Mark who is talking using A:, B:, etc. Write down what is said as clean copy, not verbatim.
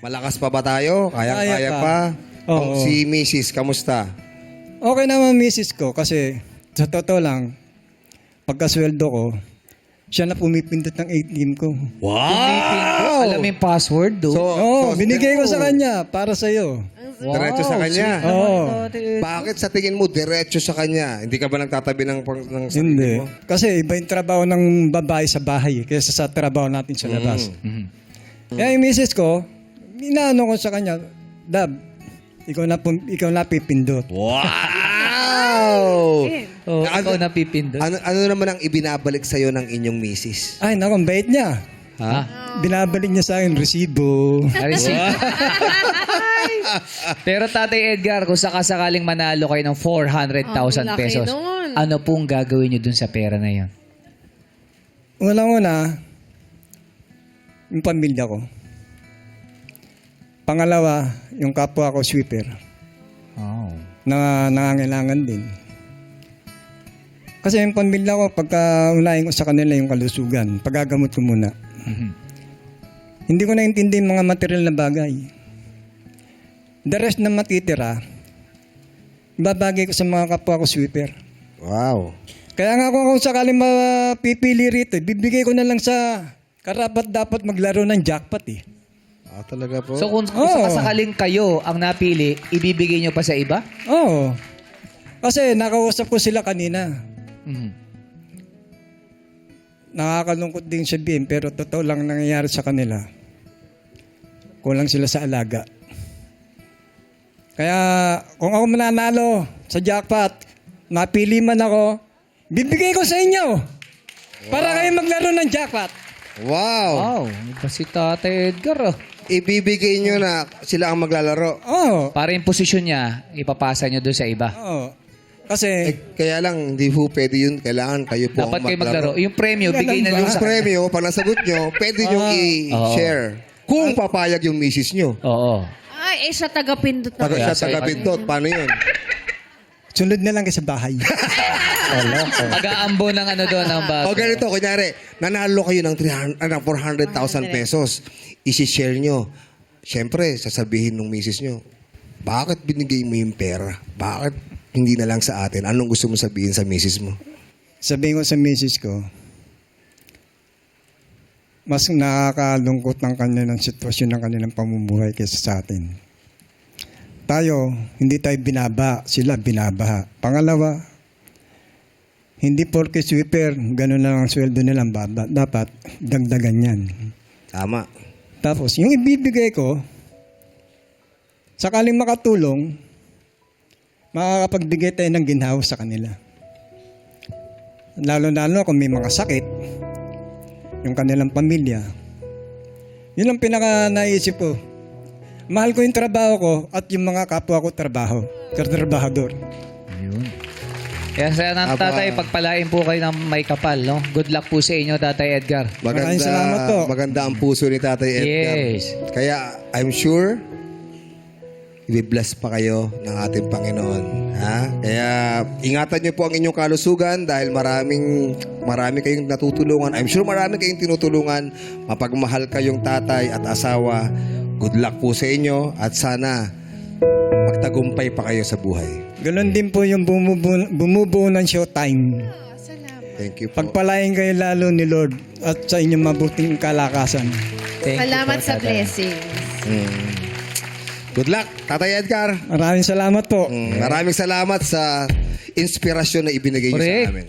A: Malakas pa ba tayo? Kaya
B: Kaya
A: pa?
B: pa. Oo.
A: Si Mrs. kamusta?
B: Okay naman misis ko kasi sa totoo lang, pagkasweldo ko, siya na pumipindot ng ATM ko.
A: Wow!
C: Alam mo yung password, do?
B: Binigay ko sa kanya para sa'yo.
A: Diretso sa kanya.
B: Oo.
A: Bakit sa tingin mo diretso sa kanya? Hindi ka ba nagtatabi ng sarili
B: Hindi.
A: mo?
B: Kasi iba yung trabaho ng babae sa bahay kaysa sa trabaho natin sa labas. Kaya yung misis ko, inaano ko sa kanya, Dab, ikaw na pipindot.
A: Wow!
C: Oh, ikaw napipindot.
A: Ano naman ang ibinabalik sa'yo ng inyong misis?
B: Ay, naku, ang bait niya.
A: Ha?
B: Binabalik niya sa akin, resibo.
C: Pero Tatay Edgar, kung sakasakaling manalo kayo ng 400,000
D: laki
C: pesos,
D: nun.
C: ano pong gagawin nyo dun sa pera na yun?
B: Unang-una, yung pamilya ko. Pangalawa, yung kapwa ko sweeper
C: Oh.
B: na nangangailangan din. Kasi yung pamilya ko, pagka unahin ko sa kanila yung kalusugan, pagagamot ko muna. Hindi ko naintindi yung mga material na bagay. The rest na matitira, babagay ko sa mga kapwa ko sweeper.
A: Wow.
B: Kaya nga kung sakaling mapipili rito, bibigay ko na lang sa karapat dapat maglaro ng jackpot eh.
A: Ah, talaga po?
C: So kung sakasakaling kayo ang napili, ibibigay nyo pa sa iba?
B: Oo. Kasi nakausap ko sila kanina. Nakakalungkot din sabihin pero totoo lang nangyayari sa kanila. Kulang sila sa alaga. Kaya kung ako mananalo sa jackpot, napili man ako, bibigay ko sa inyo. Para kayo maglaro ng jackpot.
A: Wow!
C: Wow, iba si Tatay Edgar. Oh.
A: Ibibigay nyo na sila ang maglalaro.
B: Oo.
C: Para yung posisyon niya, ipapasa nyo doon sa iba.
B: Oo. Kasi
A: Kaya lang, hindi po pwede yun. Kailangan kayo po
C: Dapat
A: ang
C: kayo
A: maglaro.
C: maglaro. Yung premyo, bigay na lang
A: Yung
C: sa
A: premyo, pag nasagot nyo, pwede nyo i-share. Kung papayag yung misis nyo.
C: Oo.
D: Ay, siya tagapindot na.
A: Pag siya
C: sa-
A: taga-pindot, paano yun?
B: sunod na lang kayo sa bahay.
C: Pag-aambo ng ano doon, ng bago.
A: O ganito, kunyari, nanalo kayo ng 400,000 pesos. Isi-share nyo. Siyempre, sasabihin ng misis nyo, bakit binigay mo yung pera? Bakit hindi na lang sa atin? Anong gusto mo sabihin sa misis mo?
B: Sabihin ko sa misis ko, mas nakakalungkot ng kanilang sitwasyon ng kanilang pamumuhay kaysa sa atin. Tayo, hindi tayo binaba, sila binabaha. Pangalawa, hindi porke sweeper, ganun lang ang sweldo nilang baba. Dapat dagdagan yan.
A: Tama.
B: Tapos, yung ibibigay ko, sakaling makatulong, makakapagbigay tayo ng ginhawa sa kanila. Lalo-lalo kung may mga sakit, yung kanilang pamilya. Yun ang pinaka naisip ko. Mahal ko yung trabaho ko at yung mga kapwa ko trabahador.
C: Ayun. Kaya sana tatay, pagpalain po kayo ng may kapal, no? Good luck po sa inyo, Tatay Edgar.
B: Maraming salamat po.
A: Maganda ang puso ni Tatay Edgar.
C: Yes.
A: Kaya, I'm sure, i-bless pa kayo ng ating Panginoon. Ha? Kaya, ingatan niyo po ang inyong kalusugan dahil marami kayong natutulungan. I'm sure marami kayong tinutulungan. Mapagmahal kayong tatay at asawa. Good luck po sa inyo at sana magtagumpay pa kayo sa buhay.
B: Ganon din po yung bumubuo ng showtime.
A: Thank you po.
B: Pagpalain kayo lalo ni Lord at sa inyong mabuting kalakasan.
D: Salamat sa blessing.
A: Good luck, Tatay Edgar.
B: Maraming salamat po.
A: Maraming salamat sa inspirasyon na ibinigay niyo sa
C: Correct.
A: amin.